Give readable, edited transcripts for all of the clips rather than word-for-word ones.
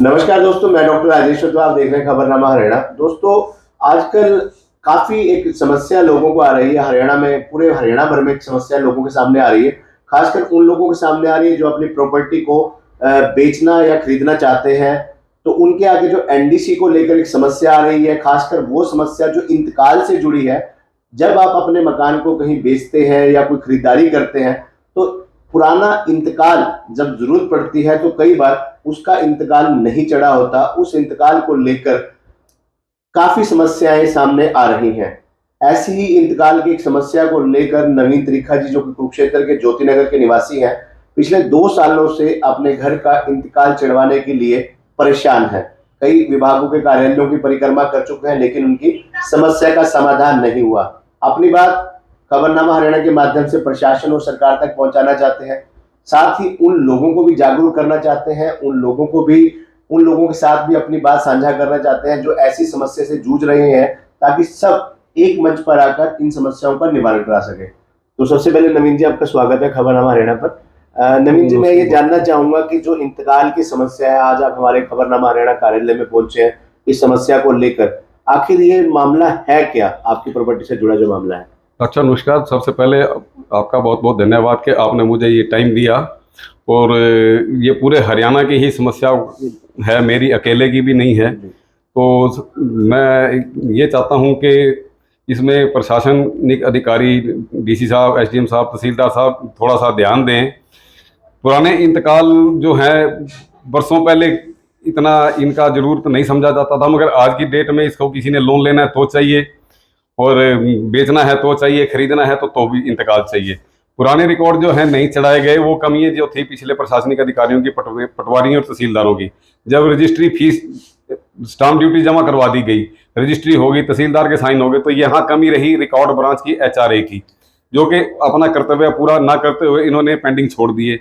नमस्कार दोस्तों, मैं डॉक्टर राजेश तो आप देख रहे हैं खबरनामा हरियाणा। दोस्तों, आजकल काफ़ी एक समस्या लोगों को आ रही है हरियाणा में, पूरे हरियाणा भर में एक समस्या लोगों के सामने आ रही है। खासकर उन लोगों के सामने आ रही है जो अपनी प्रॉपर्टी को बेचना या खरीदना चाहते हैं। तो उनके आगे जो एनडीसी को लेकर एक समस्या आ रही है, खासकर वो समस्या जो इंतकाल से जुड़ी है। जब आप अपने मकान को कहीं बेचते हैं या कोई खरीदारी करते हैं, तो पुराना इंतकाल जब ज़रूरत पड़ती है तो कई बार उसका इंतकाल नहीं चढ़ा होता। उस इंतकाल को लेकर काफ़ी समस्याएँ सामने आ रही हैं। ऐसी ही इंतकाल की एक समस्या को लेकर नवीन त्रिखा जी, जो कि कुरुक्षेत्र के ज्योति नगर के निवासी हैं, पिछले 2 सालों से अपने घर का इंतकाल चढ़वाने के लिए परेशान हैं। कई विभागों के कार्यालयों की परिक्रमा कर चुके हैं, लेकिन उनकी समस्या का समाधान नहीं हुआ। अपनी बात खबरनामा हरियाणा के माध्यम से प्रशासन और सरकार तक पहुंचाना चाहते हैं। साथ ही उन लोगों को भी जागरूक करना चाहते हैं, उन लोगों के साथ भी अपनी बात साझा करना चाहते हैं जो ऐसी समस्या से जूझ रहे हैं, ताकि सब एक मंच पर आकर इन समस्याओं का निवारण करा सके। तो सबसे पहले नवीन जी, आपका स्वागत है खबरनामा हरियाणा पर। नवीन जी, मैं ये जानना चाहूंगा कि जो इंतकाल की समस्या है, आज आप हमारे खबरनामा हरियाणा कार्यालय में पहुंचे हैं इस समस्या को लेकर। आखिर ये मामला है क्या? आपकी प्रॉपर्टी से जुड़ा जो मामला है। अच्छा, नमस्कार। सबसे पहले आपका बहुत बहुत धन्यवाद कि आपने मुझे ये टाइम दिया। और ये पूरे हरियाणा की ही समस्या है, मेरी अकेले की भी नहीं है। तो मैं ये चाहता हूँ कि इसमें प्रशासनिक अधिकारी, डीसी साहब, एसडीएम साहब, तहसीलदार साहब थोड़ा सा ध्यान दें। पुराने इंतकाल जो है, बरसों पहले इतना इनका ज़रूरत नहीं समझा जाता था, मगर आज की डेट में इसको किसी ने लोन लेना है तो चाहिए, और बेचना है तो चाहिए, खरीदना है तो भी इंतकाल चाहिए। पुराने रिकॉर्ड जो है नहीं चढ़ाए गए, वो कमियां जो थी पिछले प्रशासनिक अधिकारियों की, पटवारियों और तहसीलदारों की। जब रजिस्ट्री फीस, स्टाम्प ड्यूटी जमा करवा दी गई, रजिस्ट्री होगी, तहसीलदार के साइन हो गए, तो यहाँ कमी रही रिकॉर्ड ब्रांच की, एचआरए की, जो कि अपना कर्तव्य पूरा ना करते हुए इन्होंने पेंडिंग छोड़ दिए।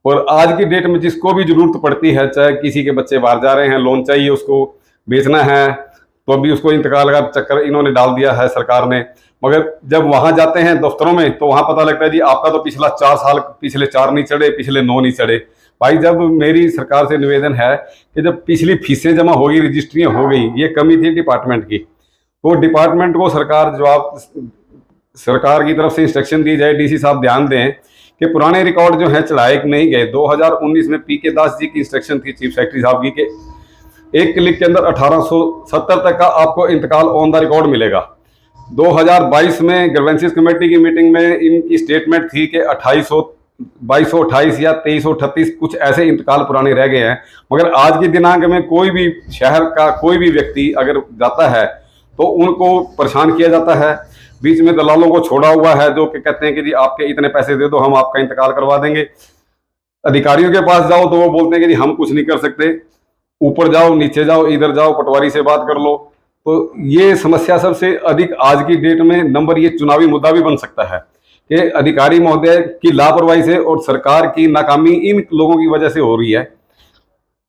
और आज की डेट में जिसको भी जरूरत पड़ती है, चाहे किसी के बच्चे बाहर जा रहे हैं, लोन चाहिए, उसको बेचना है, तो अभी उसको इंतकाल का चक्कर इन्होंने डाल दिया है सरकार ने। मगर जब वहां जाते हैं दफ्तरों में, तो वहां पता लगता है जी आपका तो पिछला 4 साल, पिछले 4 नहीं चढ़े, पिछले 9 नहीं चढ़े। भाई, जब मेरी सरकार से निवेदन है कि जब पिछली फीसें जमा होगी, रजिस्ट्रियां हो गई, ये कमी थी डिपार्टमेंट की, तो डिपार्टमेंट को सरकार की तरफ से इंस्ट्रक्शन दी जाए, डीसी साहब ध्यान दें कि पुराने रिकॉर्ड जो है चढ़ाए नहीं गए। 2019 में पीके दास जी की इंस्ट्रक्शन थी, चीफ सेक्रेटरी साहब की, कि 1 क्लिक के अंदर 1870 तक का आपको इंतकाल ऑन द रिकॉर्ड मिलेगा। 2022 में ग्रीवेंसेस कमेटी की मीटिंग में इनकी स्टेटमेंट थी कि 2228 या 2338 कुछ ऐसे इंतकाल पुराने रह गए हैं। मगर आज के दिनांक में कोई भी शहर का कोई भी व्यक्ति अगर जाता है तो उनको परेशान किया जाता है। बीच में दलालों को छोड़ा हुआ है, जो कि कहते हैं कि जी आपके इतने पैसे दे दो, हम आपका इंतकाल करवा देंगे। अधिकारियों के पास जाओ तो वो बोलते हैं कि जी हम कुछ नहीं कर सकते, ऊपर जाओ, नीचे जाओ, इधर जाओ, पटवारी से बात कर लो। तो ये समस्या सबसे अधिक आज की डेट में नंबर, ये चुनावी मुद्दा भी बन सकता है कि अधिकारी महोदय की लापरवाही से और सरकार की नाकामी इन लोगों की वजह से हो रही है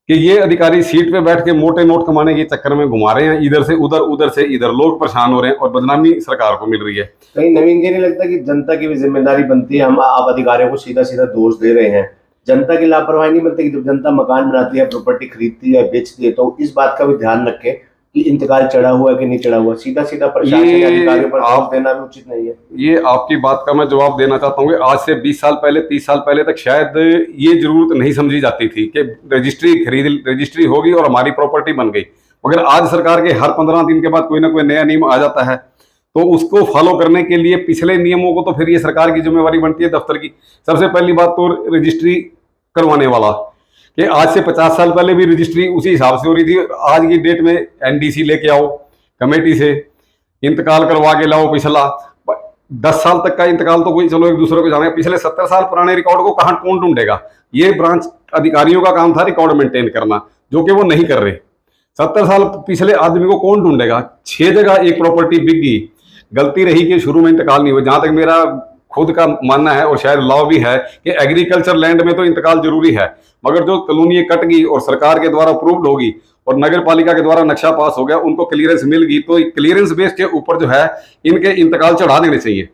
कि ये अधिकारी सीट पे बैठ के मोटे नोट कमाने के चक्कर में घुमा रहे हैं, इधर से उधर, उधर से इधर। लोग परेशान हो रहे हैं और बदनामी सरकार को मिल रही है। कहीं नवीन जी, नहीं लगता कि जनता की भी जिम्मेदारी बनती है? हम आप अधिकारियों को सीधा सीधा दोष दे रहे हैं, जनता की लापरवाही नहीं बनती कि जब जनता मकान बनाती है, प्रॉपर्टी खरीदती है, बेचती है, तो इस बात का भी ध्यान रखें कि इंतकाल चढ़ा हुआ है कि नहीं चढ़ा हुआ। सीधा सीधा प्रशासन अधिकारियों पर दोष देना भी उचित नहीं है। ये आपकी बात का मैं जवाब देना चाहता हूँ कि आज से 20 साल पहले, 30 साल पहले तक शायद ये जरूरत नहीं समझी जाती थी कि रजिस्ट्री होगी और हमारी प्रॉपर्टी बन गई। मगर आज सरकार के हर 15 दिन के बाद कोई ना कोई नया नियम आ जाता है, तो उसको फॉलो करने के लिए पिछले नियमों को तो फिर ये सरकार की जिम्मेवारी बनती है, दफ्तर की। सबसे पहली बात तो रजिस्ट्री करवाने वाला, कि आज से 50 साल पहले भी रजिस्ट्री उसी हिसाब से हो रही थी। आज की डेट में एनडीसी लेके आओ, कमेटी से इंतकाल करवा के लाओ। पिछला 10 साल तक का इंतकाल तो कोई, चलो एक दूसरे को जाने, पिछले 70 साल पुराने रिकॉर्ड को कहाँ कौन ढूंढेगा? ये ब्रांच अधिकारियों का काम था रिकॉर्ड मेंटेन करना, जो कि वो नहीं कर रहे। 70 साल पिछले आदमी को कौन ढूंढेगा? 6 जगह एक प्रॉपर्टी बिक गई, गलती रही कि शुरू में इंतकाल नहीं हुआ। जहां तक मेरा खुद का मानना है और शायद लॉ भी है कि एग्रीकल्चर लैंड में तो इंतकाल जरूरी है, मगर जो कॉलोनी कट गई और सरकार के द्वारा अप्रूव्ड होगी और नगर पालिका के द्वारा नक्शा पास हो गया, उनको क्लियरेंस मिल गई, तो क्लियरेंस बेस के ऊपर जो है इनके इंतकाल चढ़ा देने चाहिए।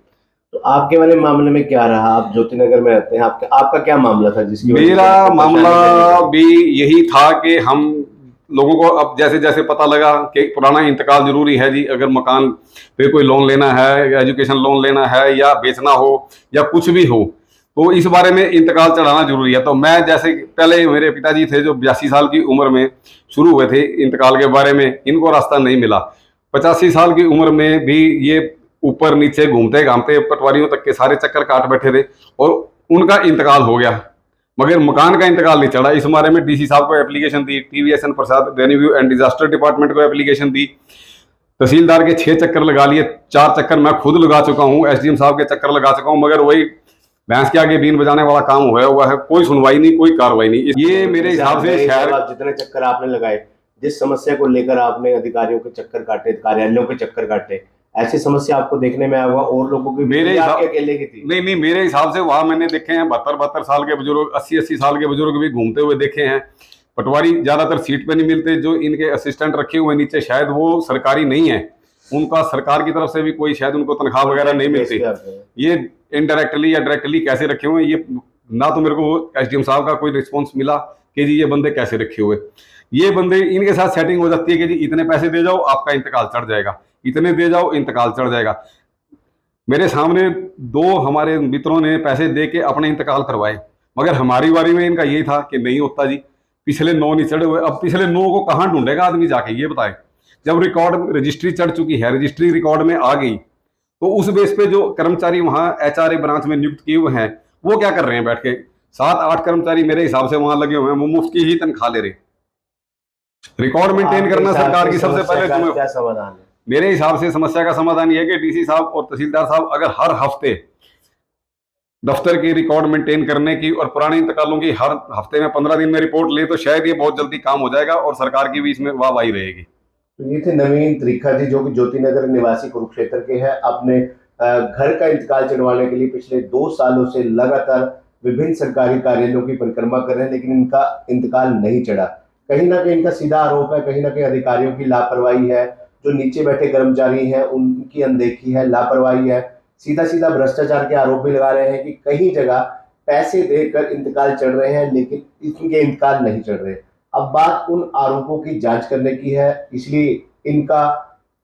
तो आपके वाले मामले में क्या रहा? आप ज्योतिनगर में रहते हैं, आपका आपका क्या मामला था जिसकी वजह से मेरा आपको मामला परेशानी करनी पड़ी? भी यही था कि हम लोगों को अब जैसे जैसे पता लगा कि पुराना इंतकाल जरूरी है जी, अगर मकान पे कोई लोन लेना है, एजुकेशन लोन लेना है, या बेचना हो, या कुछ भी हो, तो इस बारे में इंतकाल चढ़ाना जरूरी है। तो मैं जैसे पहले मेरे पिताजी थे जो 82 साल की उम्र में शुरू हुए थे इंतकाल के बारे में, इनको रास्ता नहीं मिला। 85 साल की उम्र में भी ये ऊपर नीचे घूमते घामते पटवारियों तक के सारे चक्कर काट बैठे थे, और उनका इंतकाल हो गया, मगर मकान का इंतकाल नहीं चढ़ा। इस बारे में डीसी साहब को application the, TVSN Prasad revenue and disaster department को एप्लीकेशन दी, तहसीलदार के 6 चक्कर लगा लिए, 4 चक्कर मैं खुद लगा चुका हूँ, SDM साहब के चक्कर लगा चुका हूँ, मगर वही भैंस के आगे बीन बजाने वाला काम हुआ है, कोई सुनवाई नहीं, कोई कार्रवाई नहीं। ये मेरे जैसे आप हिसाब से गए, शहर जब आप जितने चक्कर आपने लगाए, जिस समस्या को लेकर आपने अधिकारियों के चक्कर काटे, कार्यालयों के चक्कर काटे, ऐसी समस्या आपको देखने में आया होगा और लोगों की भी मेरे थी, हिसाब आपके अकेले की थी? नहीं नहीं, मेरे हिसाब से वहां मैंने देखे हैं 72-72 साल के बुजुर्ग, 80-80 साल के बुजुर्ग भी घूमते हुए देखे हैं। पटवारी ज्यादातर सीट पे नहीं मिलते, जो इनके असिस्टेंट रखे हुए नीचे शायद वो सरकारी नहीं है, उनका सरकार की तरफ से भी कोई शायद उनको तनख्वाह वगैरह नहीं बेस मिलती। पे आते हैं। ये इनडायरेक्टली या डायरेक्टली कैसे रखे हुए हैं, ये ना तो मेरे को SDM साहब का कोई रिस्पॉन्स मिला कि जी ये बंदे कैसे रखे हुए। ये बंदे, इनके साथ सेटिंग हो जाती है कि जी इतने पैसे दे जाओ आपका इंतकाल चढ़ जाएगा, इतने दे जाओ इंतकाल चढ़ जाएगा। मेरे सामने 2 हमारे मित्रों ने पैसे दे के अपने इंतकाल करवाए, मगर हमारी बारी में इनका यही था कि नहीं होता जी, पिछले 9 नहीं चढ़े हुए। अब पिछले 9 को कहाँ ढूंढेगा आदमी जाके, ये बताए। जब रिकॉर्ड रजिस्ट्री चढ़ चुकी है, रजिस्ट्री रिकॉर्ड में आ गई, तो उस बेस पे जो कर्मचारी वहां HRA ब्रांच में नियुक्त किए हुए हैं, वो क्या कर रहे हैं बैठ के? 7-8 कर्मचारी मेरे हिसाब से वहां लगे हुए हैं, वो मुफ्त की ही तनख्वाह ले रहे। रिकॉर्ड मेंटेन आपके करना हिसाब सरकार से की सबसे समस्या पहले का जिम्मे। क्या समाधान है? मेरे हिसाब से समस्या का समाधान ये है कि DC साहब और तहसीलदार साहब अगर हर हफ्ते दफ्तर की रिकॉर्ड मेंटेन करने की और पुराने इंतकालों की हर हफ्ते में 15 दिन में रिपोर्ट ले, तो शायद ये बहुत जल्दी काम हो जाएगा और सरकार की भी इसमें वाहवाही रहेगी। तो ये थे नवीन त्रिखा जी, जो कि ज्योतिनगर निवासी कुरुक्षेत्र के हैं। अपने घर का इंतकाल चढ़वाने के लिए पिछले 2 सालों से लगातार विभिन्न सरकारी कार्यालयों की परिक्रमा कर रहे हैं, लेकिन इनका इंतकाल नहीं चढ़ा। कहीं ना कहीं इनका सीधा आरोप है, कहीं ना कहीं अधिकारियों की लापरवाही है, जो नीचे बैठे कर्मचारी हैं उनकी अनदेखी है, लापरवाही है। सीधा सीधा भ्रष्टाचार के आरोप भी लगा रहे हैं कि कई जगह पैसे देकर इंतकाल चढ़ रहे हैं, लेकिन इनके इंतकाल नहीं चढ़ रहे। अब बात उन आरोपों की जांच करने की है, इसलिए इनका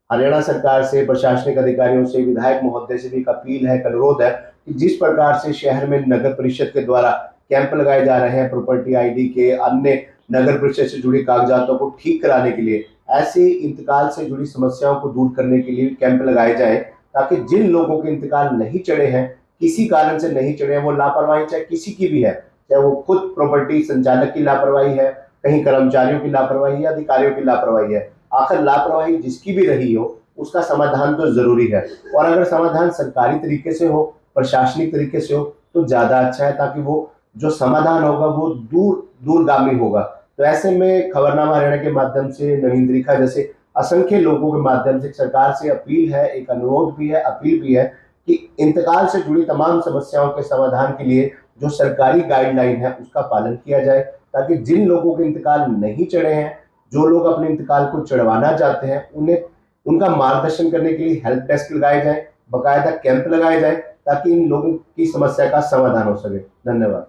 हरियाणा सरकार से, प्रशासनिक अधिकारियों से, विधायक महोदय से भी एक अपील है, एक अनुरोध है कि जिस प्रकार से शहर में नगर परिषद के द्वारा कैंप लगाए जा रहे हैं प्रॉपर्टी ID के, अन्य नगर परिषद से जुड़ी कागजातों को ठीक कराने के लिए, ऐसे इंतकाल से जुड़ी समस्याओं को दूर करने के लिए कैंप लगाए जाए, ताकि जिन लोगों के इंतकाल नहीं चढ़े हैं, किसी कारण से नहीं चढ़े हैं, वो लापरवाही चाहे किसी की भी है, चाहे वो खुद प्रॉपर्टी संचालक की लापरवाही है, कहीं कर्मचारियों की लापरवाही है, अधिकारियों की लापरवाही है, आखिर लापरवाही जिसकी भी रही हो उसका समाधान तो जरूरी है। और अगर समाधान सरकारी तरीके से हो, प्रशासनिक तरीके से हो, तो ज्यादा अच्छा है, ताकि वो जो समाधान होगा वो दूरगामी होगा। तो ऐसे में खबरनामा हरियाणा के माध्यम से, नवीन त्रिखा जैसे असंख्य लोगों के माध्यम से सरकार से अपील है, एक अनुरोध भी है, अपील भी है कि इंतकाल से जुड़ी तमाम समस्याओं के समाधान के लिए जो सरकारी गाइडलाइन है उसका पालन किया जाए, ताकि जिन लोगों के इंतकाल नहीं चढ़े हैं, जो लोग अपने इंतकाल को चढ़वाना चाहते हैं, उन्हें उनका मार्गदर्शन करने के लिए हेल्प डेस्क लगाए जाए, बाकायदा कैंप लगाए जाए, ताकि इन लोगों की समस्या का समाधान हो सके। धन्यवाद।